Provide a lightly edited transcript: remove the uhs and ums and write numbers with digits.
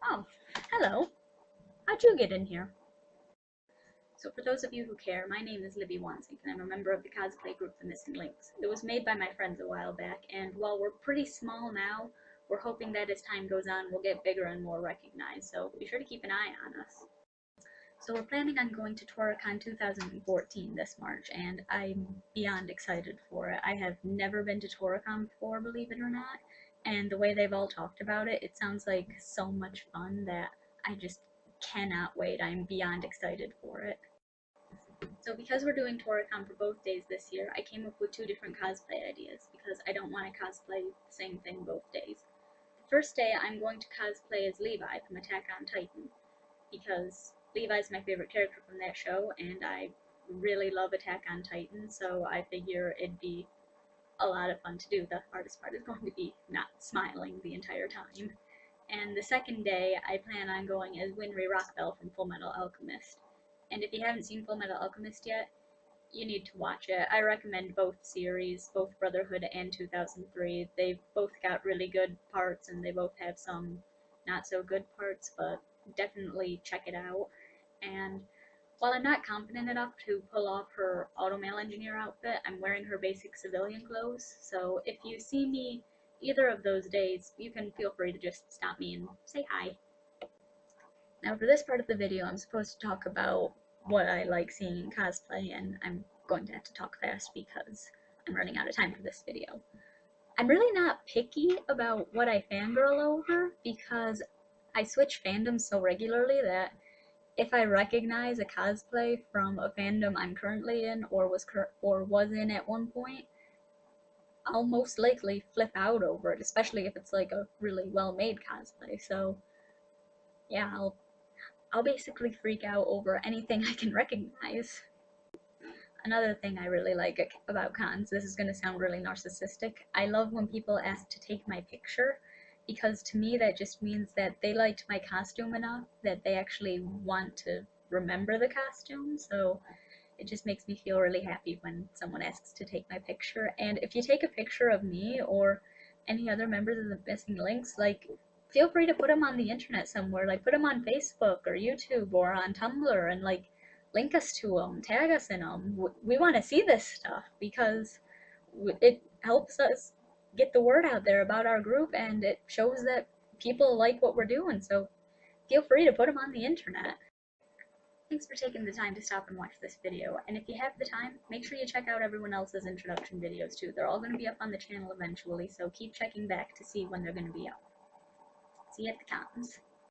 Oh, hello. How'd you get in here? So for those of you who care, my name is Libbie Wansink, and I'm a member of the cosplay group The Missing Links. It was made by my friends a while back, and while we're pretty small now, we're hoping that as time goes on, we'll get bigger and more recognized, so be sure to keep an eye on us. So we're planning on going to Tora-Con 2014 this March, and I'm beyond excited for it. I have never been to Tora-Con before, believe it or not, and the way they've all talked about it, it sounds like so much fun that I just cannot wait. I'm beyond excited for it. So because we're doing Tora-Con for both days this year, I came up with two different cosplay ideas because I don't want to cosplay the same thing both days. The first day I'm going to cosplay as Levi from Attack on Titan because Levi's my favorite character from that show, and I really love Attack on Titan, so I figure it'd be a lot of fun to do. The hardest part is going to be not smiling the entire time. And the second day, I plan on going as Winry Rockbell from Full Metal Alchemist. And if you haven't seen Full Metal Alchemist yet, you need to watch it. I recommend both series, both Brotherhood and 2003. They've both got really good parts, and they both have some not so good parts, but definitely check it out. And while I'm not confident enough to pull off her automail engineer outfit, I'm wearing her basic civilian clothes, so if you see me either of those days, you can feel free to just stop me and say hi. Now for this part of the video, I'm supposed to talk about what I like seeing in cosplay, and I'm going to have to talk fast because I'm running out of time for this video. I'm really not picky about what I fangirl over because I switch fandoms so regularly that if I recognize a cosplay from a fandom I'm currently in or was in at one point, I'll most likely flip out over it, especially if it's like a really well-made cosplay. So yeah, I'll basically freak out over anything I can recognize. Another thing I really like about cons, this is going to sound really narcissistic, I love when people ask to take my picture because to me that just means that they liked my costume enough that they actually want to remember the costume. So it just makes me feel really happy when someone asks to take my picture. And if you take a picture of me or any other members of the Missing Links, like, feel free to put them on the internet somewhere. Like, put them on Facebook or YouTube or on Tumblr and, like, link us to them, tag us in them. We want to see this stuff because it helps us get the word out there about our group, and it shows that people like what we're doing. So feel free to put them on the internet. Thanks for taking the time to stop and watch this video, and if you have the time, make sure you check out everyone else's introduction videos too. They're all going to be up on the channel eventually, so keep checking back to see when they're going to be up. See you at the cons.